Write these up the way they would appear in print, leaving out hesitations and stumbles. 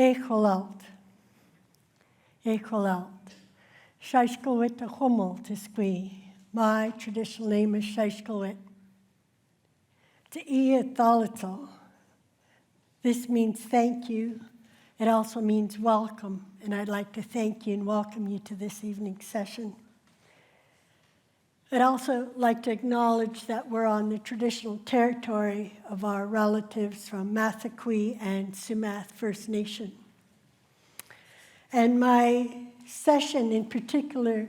Echolalt. Shaishkalwit a hummel tiskwi. My traditional name is Shaishkalwit. To Ia Thalitzel. This means thank you. It also means welcome, and I'd like to thank you and welcome you to this evening's session. I'd also like to acknowledge that we're on the traditional territory of our relatives from Mathaqui and Sumath First Nation. And my session in particular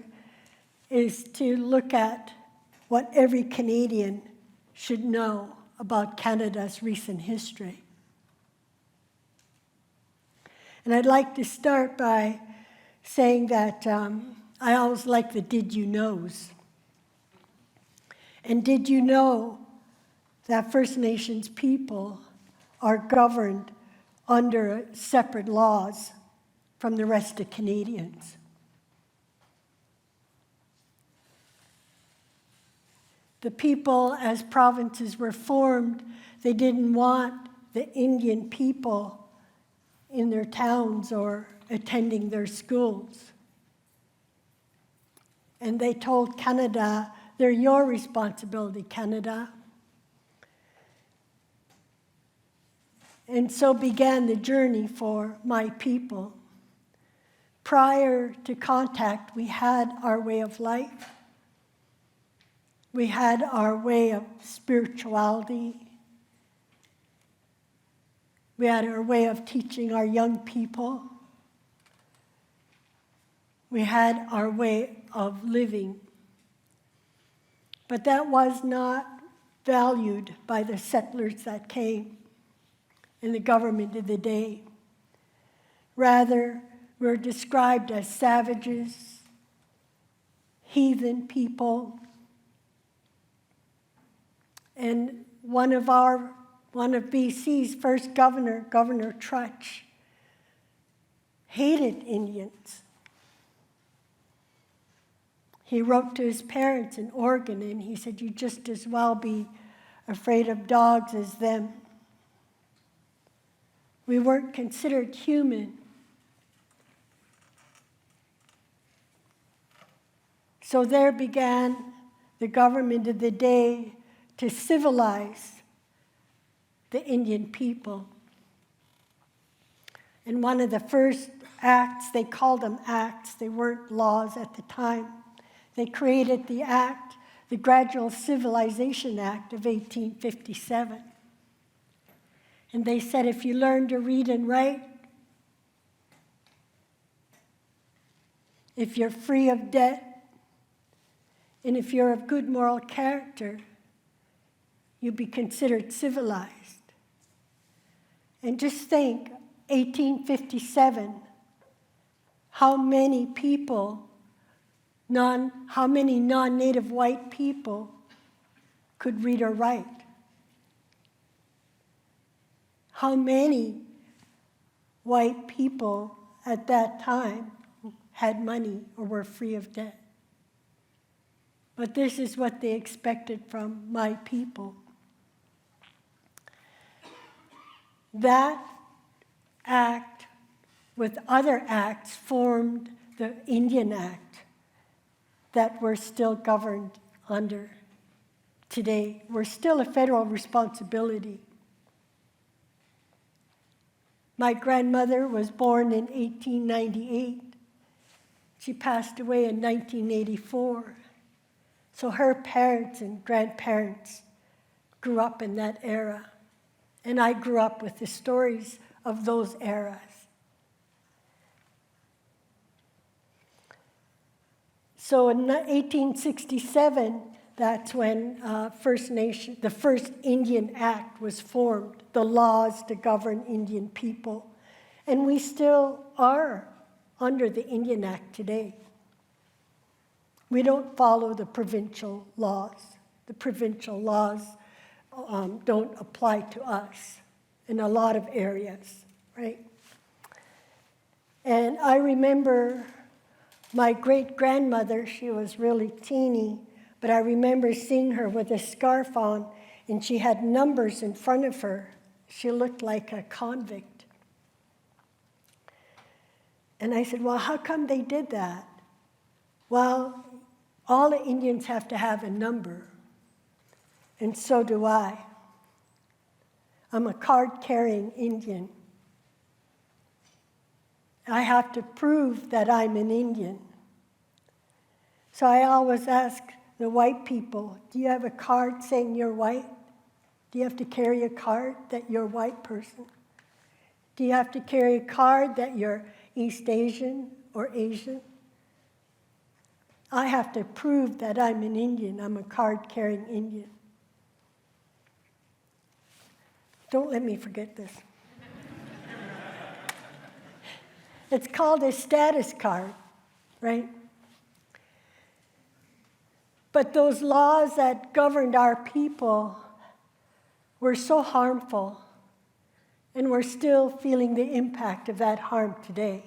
is to look at what every Canadian should know about Canada's recent history. And I'd like to start by saying that I always like the did you knows. And did you know that First Nations people are governed under separate laws from the rest of Canadians? The people, as provinces were formed, they didn't want the Indian people in their towns or attending their schools. And they told Canada, they're your responsibility, Canada. And so began the journey for my people. Prior to contact, we had our way of life. We had our way of spirituality. We had our way of teaching our young people. We had our way of living. But that was not valued by the settlers that came in the government of the day. Rather, we're described as savages, heathen people. And one of BC's first governor, Governor Trutch, hated Indians. He wrote to his parents in Oregon and he said, "You just as well be afraid of dogs as them." We weren't considered human. So there began the government of the day to civilize the Indian people. And one of the first acts, they called them acts, they weren't laws at the time. They created the act, the Gradual Civilization Act of 1857. And they said if you learn to read and write, if you're free of debt, and if you're of good moral character, you'll be considered civilized. And just think, 1857, how many people, how many non-native white people could read or write? How many white people at that time had money or were free of debt? But this is what they expected from my people. That act, with other acts, formed the Indian Act that we're still governed under today. We're still a federal responsibility. My grandmother was born in 1898. She passed away in 1984. So her parents and grandparents grew up in that era. And I grew up with the stories of those eras. So in 1867, that's when the first Indian Act was formed, the laws to govern Indian people. And we still are under the Indian Act today. We don't follow the provincial laws. The provincial laws don't apply to us in a lot of areas, right? And I remember my great-grandmother, she was really teeny, but I remember seeing her with a scarf on, and she had numbers in front of her. She looked like a convict. And I said, well, how come they did that? Well, all the Indians have to have a number, and so do I. I'm a card-carrying Indian. I have to prove that I'm an Indian. So I always ask the white people, do you have a card saying you're white? Do you have to carry a card that you're a white person? Do you have to carry a card that you're East Asian or Asian? I have to prove that I'm an Indian. I'm a card-carrying Indian. Don't let me forget this. It's called a status card, right? But those laws that governed our people were so harmful, and we're still feeling the impact of that harm today.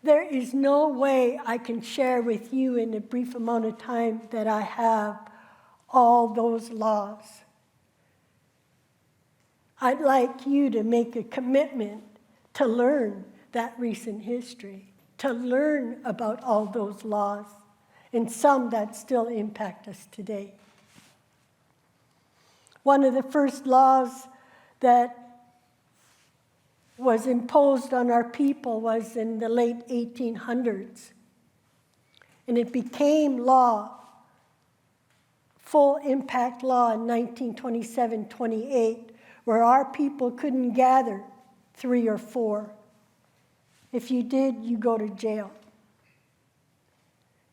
There is no way I can share with you in the brief amount of time that I have all those laws. I'd like you to make a commitment to learn that recent history, to learn about all those laws, and some that still impact us today. One of the first laws that was imposed on our people was in the late 1800s. And it became law, full impact law in 1927-28, where our people couldn't gather 3 or 4. If you did, you go to jail.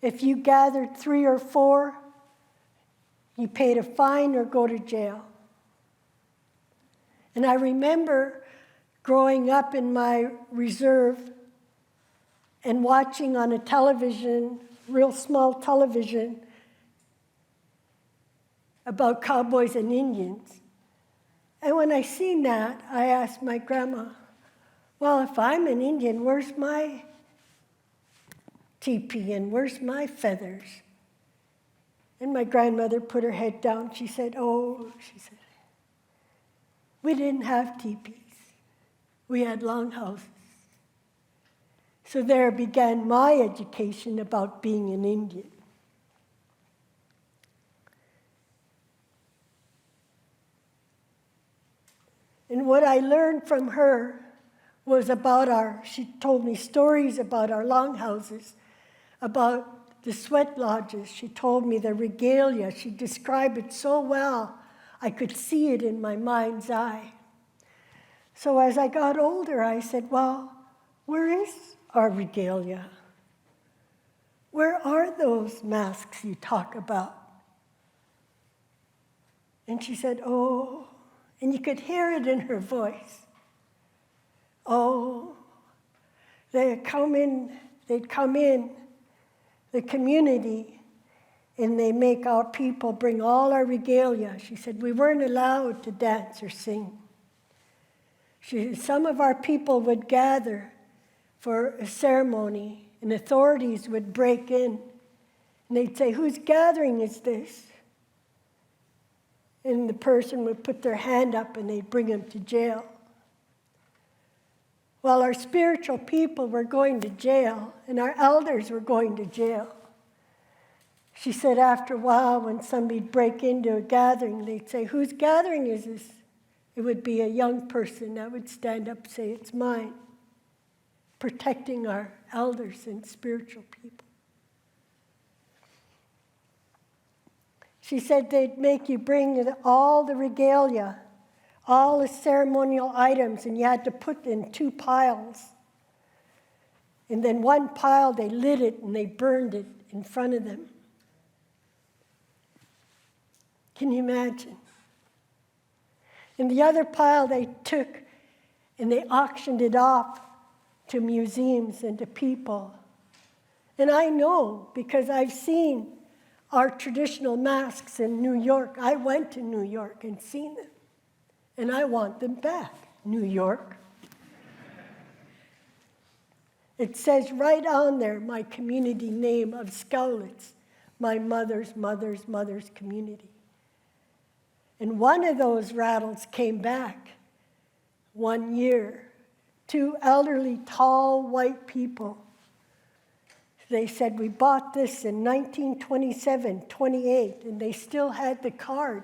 If you gathered 3 or 4, you paid a fine or go to jail. And I remember growing up in my reserve and watching on a television, real small television, about cowboys and Indians. And when I seen that, I asked my grandma, well, if I'm an Indian, where's my teepee and where's my feathers? And my grandmother put her head down. She said, we didn't have teepees. We had longhouses. So there began my education about being an Indian. And what I learned from her was she told me stories about our longhouses, about the sweat lodges. She told me the regalia. She described it so well, I could see it in my mind's eye. So as I got older, I said, well, where is our regalia? Where are those masks you talk about? And she said, oh, and you could hear it in her voice. Oh, they'd come in the community, and they make our people bring all our regalia. She said, we weren't allowed to dance or sing. Some of our people would gather for a ceremony, and authorities would break in, and they'd say, whose gathering is this? And the person would put their hand up, and they'd bring them to jail. Well, our spiritual people were going to jail, and our elders were going to jail. She said after a while, when somebody'd break into a gathering, they'd say, whose gathering is this? It would be a young person that would stand up and say, it's mine, protecting our elders and spiritual people. She said they'd make you bring all the regalia, all the ceremonial items, and you had to put in 2 piles. And then one pile, they lit it and they burned it in front of them. Can you imagine? And the other pile they took and they auctioned it off to museums and to people. And I know because I've seen our traditional masks in New York. I went to New York and seen them. And I want them back, New York. It says right on there, my community name of Skowlitz, my mother's community. And one of those rattles came back one year two elderly, tall, white people. They said, we bought this in 1927, 28, and they still had the card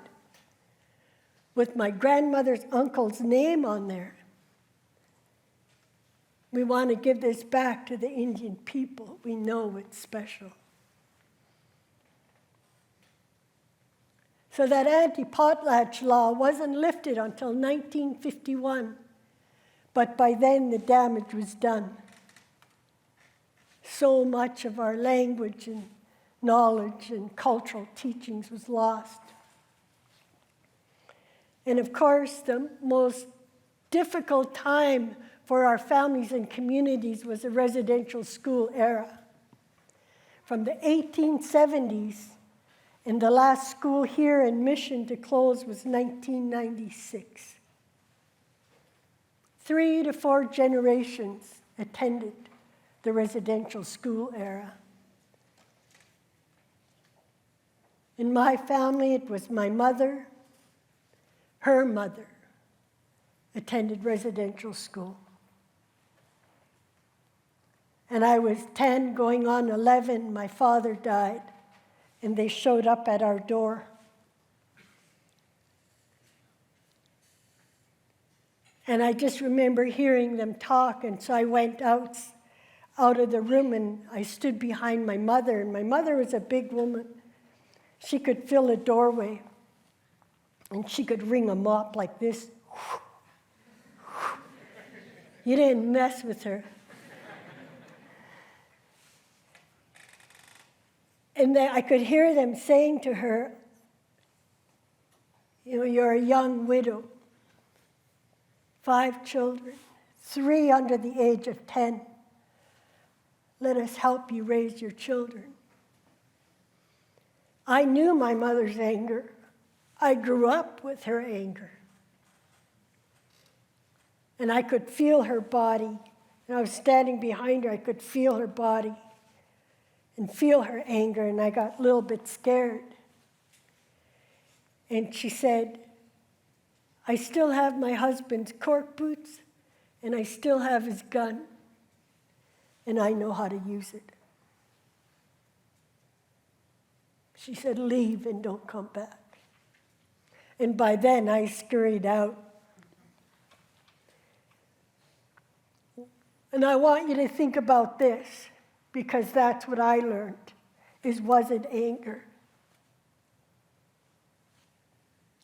with my grandmother's uncle's name on there. We want to give this back to the Indian people. We know it's special. So that anti-potlatch law wasn't lifted until 1951, but by then the damage was done. So much of our language and knowledge and cultural teachings was lost. And of course, the most difficult time for our families and communities was the residential school era. From the 1870s, and the last school here in Mission to close was 1996. 3 to 4 generations attended the residential school era. In my family, it was my mother, her mother, attended residential school. And I was 10, going on 11, my father died, and they showed up at our door. And I just remember hearing them talk, and so I went out of the room, and I stood behind my mother, and my mother was a big woman. She could fill a doorway, and she could ring a mop like this. You didn't mess with her. And then I could hear them saying to her, you're a young widow, 5 children, 3 under the age of 10. Let us help you raise your children. I knew my mother's anger. I grew up with her anger. And I could feel her body. And I was standing behind her. I could feel her body and feel her anger, and I got a little bit scared. And she said, I still have my husband's cork boots, and I still have his gun, and I know how to use it. She said, leave and don't come back. And by then, I scurried out. And I want you to think about this, because that's what I learned, was it anger?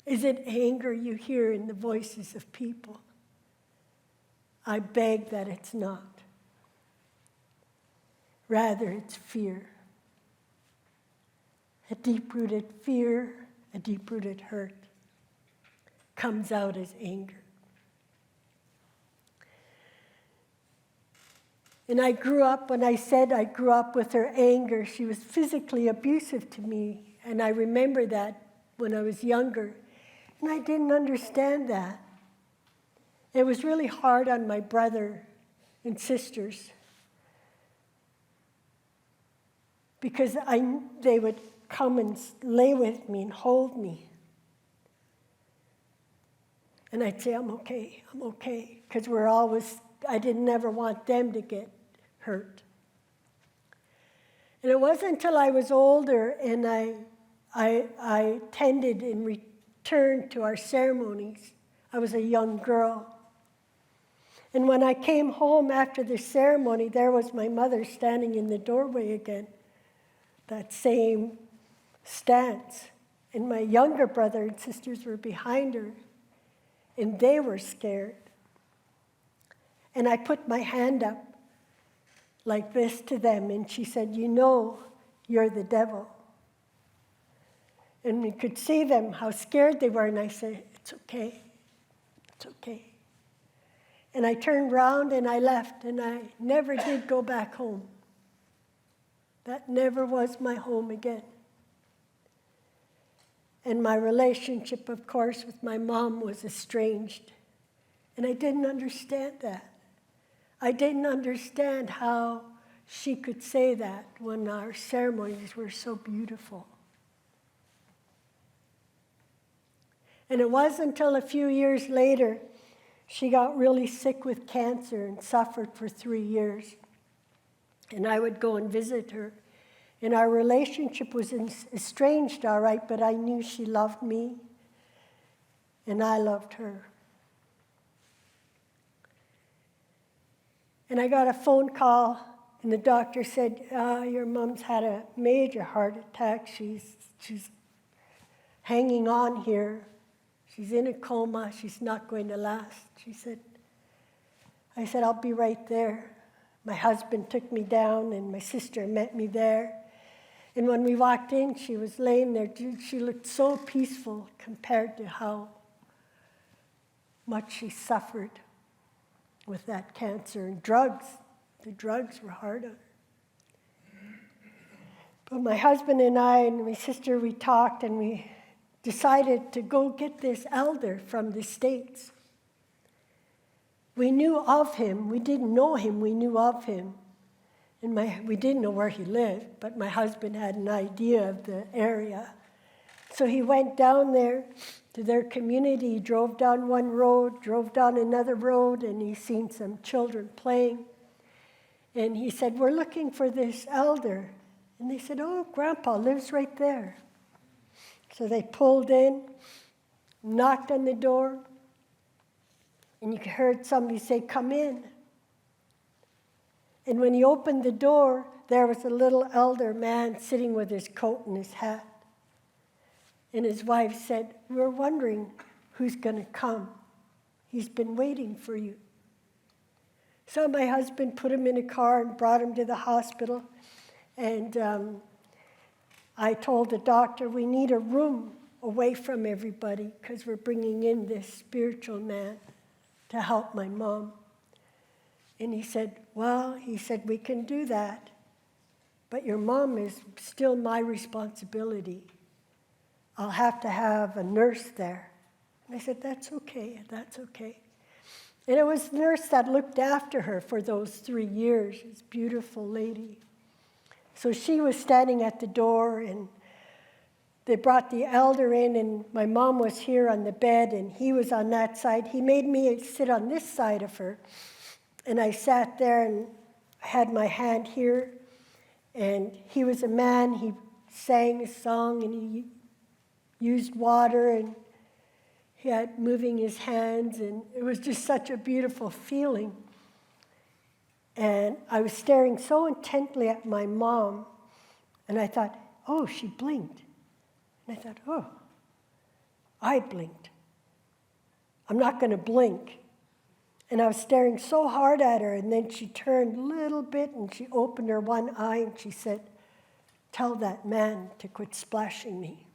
Is it anger you hear in the voices of people? I beg that it's not. Rather, it's fear. A deep-rooted fear, a deep-rooted hurt comes out as anger. And I grew up, when I said I grew up with her anger, she was physically abusive to me. And I remember that when I was younger. And I didn't understand that. It was really hard on my brother and sisters, because they would come and lay with me and hold me. And I'd say, I'm okay, because I didn't ever want them to get hurt. And it wasn't until I was older and I attended and returned to our ceremonies. I was a young girl. And when I came home after the ceremony, there was my mother standing in the doorway again, that same stance. And my younger brother and sisters were behind her, and they were scared. And I put my hand up like this to them, and she said, you're the devil. And we could see them, how scared they were, and I said, it's okay. And I turned around and I left, and I never did go back home. That never was my home again. And my relationship, of course, with my mom was estranged. And I didn't understand that. I didn't understand how she could say that when our ceremonies were so beautiful. And it wasn't until a few years later She got really sick with cancer and suffered for 3 years. And I would go and visit her. And our relationship was estranged, all right, but I knew she loved me, and I loved her. And I got a phone call, and the doctor said, your mom's had a major heart attack. She's hanging on here. She's in a coma. She's not going to last. I said, I'll be right there. My husband took me down, and my sister met me there. And when we walked in, she was laying there. She looked so peaceful compared to how much she suffered with that cancer and drugs. The drugs were hard on her. But my husband and I and my sister, we talked, and we decided to go get this elder from the States. We knew of him. We didn't know him. We knew of him. And we didn't know where he lived, but my husband had an idea of the area. So he went down there to their community. He drove down one road, drove down another road, and he seen some children playing. And he said, we're looking for this elder. And they said, oh, Grandpa lives right there. So they pulled in, knocked on the door, and you heard somebody say, come in. And when he opened the door, there was a little elder man sitting with his coat and his hat. And his wife said, we're wondering who's going to come. He's been waiting for you. So my husband put him in a car and brought him to the hospital. And I told the doctor, we need a room away from everybody because we're bringing in this spiritual man to help my mom. And he said, we can do that, but your mom is still my responsibility. I'll have to have a nurse there. And I said, that's okay. And it was the nurse that looked after her for those 3 years, this beautiful lady. So she was standing at the door, and they brought the elder in, and my mom was here on the bed, and he was on that side. He made me sit on this side of her. And I sat there and had my hand here, and he was a man. He sang a song, and he used water, and he had moving his hands, and it was just such a beautiful feeling. And I was staring so intently at my mom, and I thought, oh, she blinked. And I thought, oh, I blinked. I'm not going to blink. And I was staring so hard at her, and then she turned a little bit, and she opened her one eye, and she said, tell that man to quit splashing me.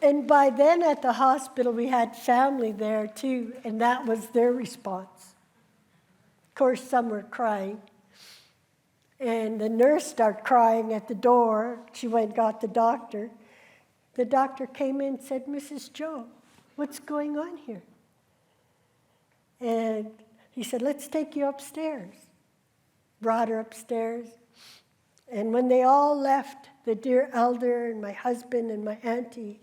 And by then at the hospital, we had family there too, and that was their response. Of course, some were crying. And the nurse started crying at the door. She went and got the doctor. The doctor came in and said, Mrs. Joe, what's going on here? And he said, let's take you upstairs. Brought her upstairs. And when they all left, the dear elder and my husband and my auntie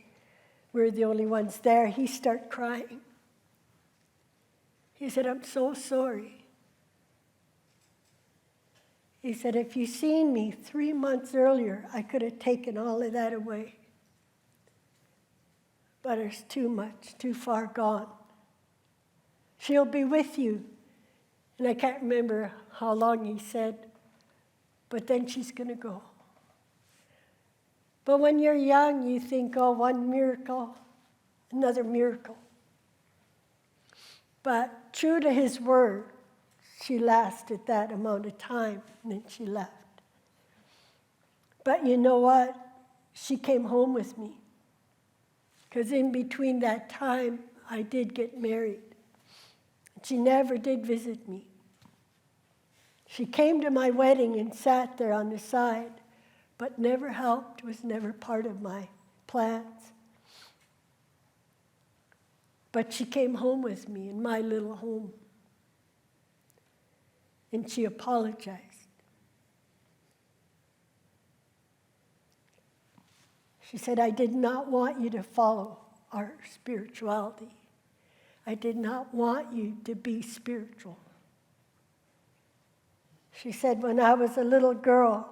were the only ones there, he started crying. He said, I'm so sorry. He said, if you'd seen me 3 months earlier, I could have taken all of that away. But it's too much, too far gone. She'll be with you. And I can't remember how long he said, but then she's going to go. But when you're young, you think, oh, one miracle, another miracle. But true to his word, she lasted that amount of time, and then she left. But you know what? She came home with me. Because in between that time, I did get married. She never did visit me. She came to my wedding and sat there on the side, but never helped, was never part of my plans. But she came home with me in my little home. And she apologized. She said, I did not want you to follow our spirituality. I did not want you to be spiritual. She said when I was a little girl,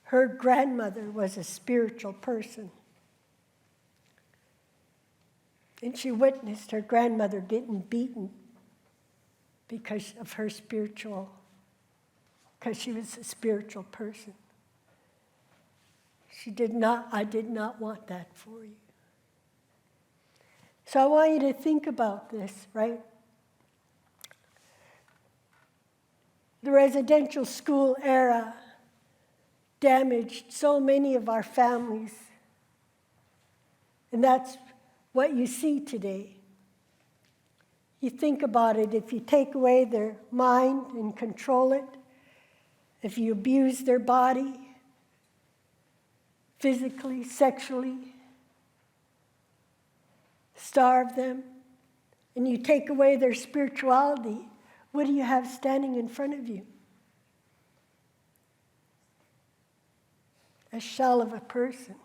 her grandmother was a spiritual person. And she witnessed her grandmother getting beaten because of her because she was a spiritual person. I did not want that for you. So I want you to think about this, right? The residential school era damaged so many of our families. And that's what you see today. You think about it, if you take away their mind and control it, if you abuse their body, physically, sexually, starve them, and you take away their spirituality, what do you have standing in front of you? A shell of a person.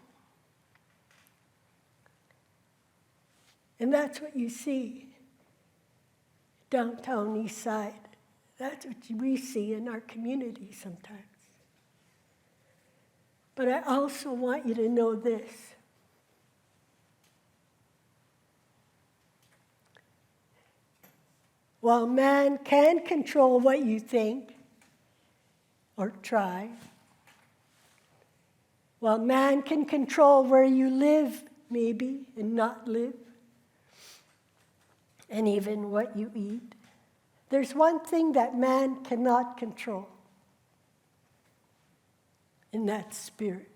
And that's what you see downtown East Side. That's what we see in our community sometimes. But I also want you to know this. While man can control what you think, or try, while man can control where you live, maybe, and not live, and even what you eat, there's one thing that man cannot control, and that's spirit.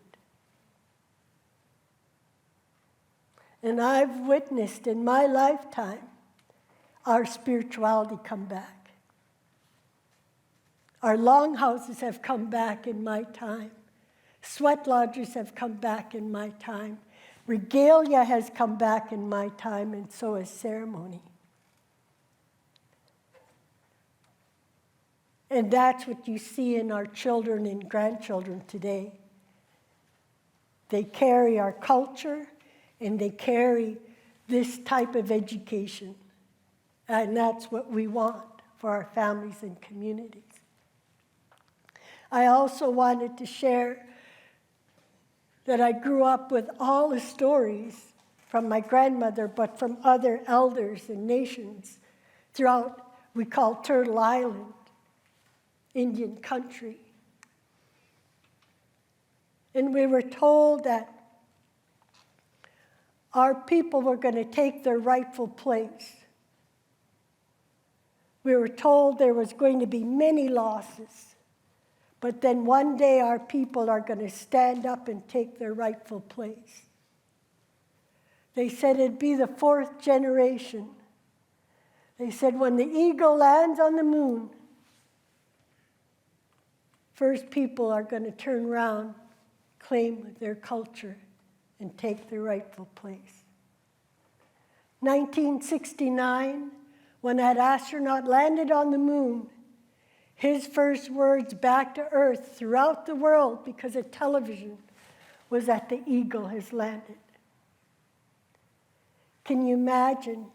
And I've witnessed in my lifetime our spirituality come back. Our longhouses have come back in my time. Sweat lodges have come back in my time. Regalia has come back in my time, and so has ceremony. And that's what you see in our children and grandchildren today. They carry our culture, and they carry this type of education. And that's what we want for our families and communities. I also wanted to share that I grew up with all the stories from my grandmother, but from other elders and nations throughout, we call Turtle Island, Indian country. And we were told that our people were going to take their rightful place. We were told there was going to be many losses, but then one day our people are going to stand up and take their rightful place. They said it'd be the fourth generation. They said when the eagle lands on the moon, first people are going to turn around, claim their culture, and take their rightful place. 1969, when that astronaut landed on the moon, his first words back to Earth throughout the world, because of television, was that the eagle has landed. Can you imagine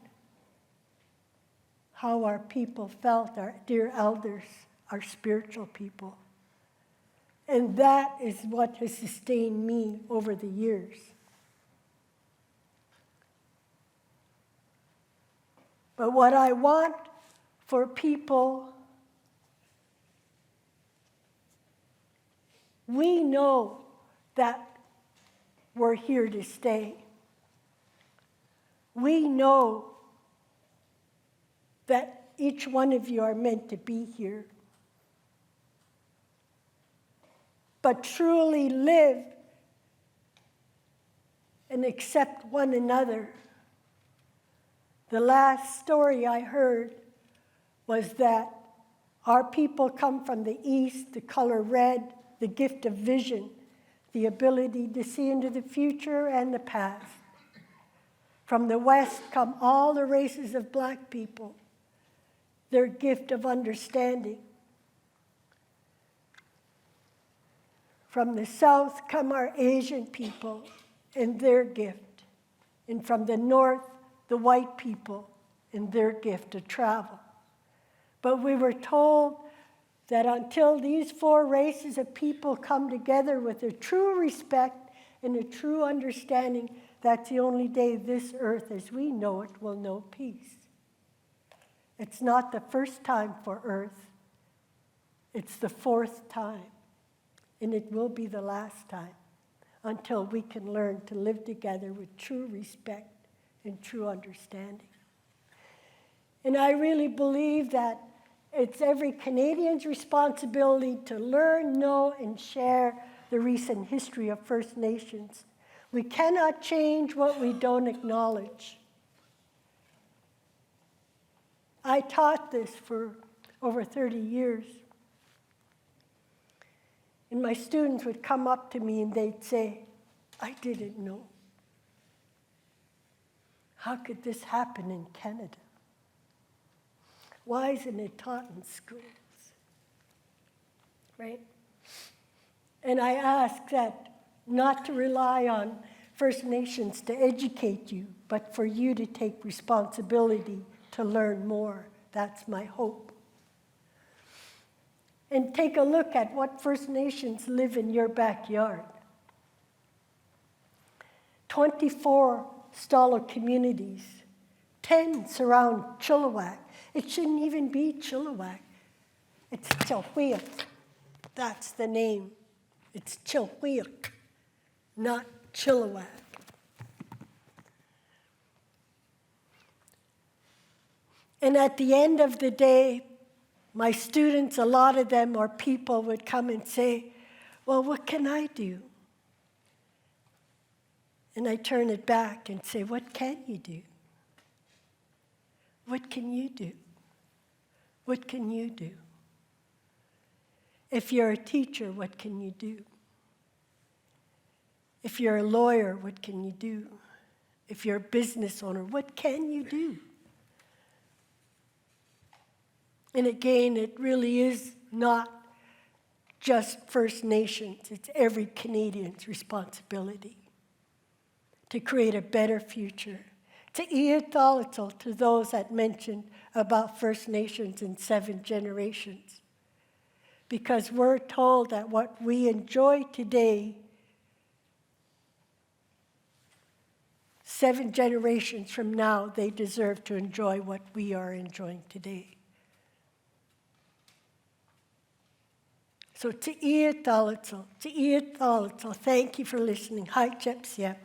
how our people felt, our dear elders, our spiritual people? And that is what has sustained me over the years. But what I want for people, we know that we're here to stay. We know that each one of you are meant to be here. But truly live and accept one another. The last story I heard was that our people come from the East, the color red, the gift of vision, the ability to see into the future and the past. From the West come all the races of Black people, their gift of understanding. From the South come our Asian people and their gift. And from the North, the white people in their gift of travel. But we were told that until these four races of people come together with a true respect and a true understanding, that's the only day this earth as we know it will know peace. It's not the first time for earth. It's the fourth time. And it will be the last time until we can learn to live together with true respect and true understanding. And I really believe that it's every Canadian's responsibility to learn, know, and share the recent history of First Nations. We cannot change what we don't acknowledge. I taught this for over 30 years. And my students would come up to me and they'd say, I didn't know. How could this happen in Canada? Why isn't it taught in schools? Right? And I ask that not to rely on First Nations to educate you, but for you to take responsibility to learn more. That's my hope. And take a look at what First Nations live in your backyard. 24 Stalo communities, 10 surround Chilliwack. It shouldn't even be Chilliwack. It's Chilliwack. That's the name. It's Chilliwack, not Chilliwack. And at the end of the day, my students, a lot of them or people would come and say, well, what can I do? And I turn it back and say, what can you do? What can you do? What can you do? If you're a teacher, what can you do? If you're a lawyer, what can you do? If you're a business owner, what can you do? And again, it really is not just First Nations, it's every Canadian's responsibility to create a better future. To those that mentioned about First Nations in 7 generations. Because we're told that what we enjoy today, 7 generations from now, they deserve to enjoy what we are enjoying today. So thank you for listening. Hi, Jepsia.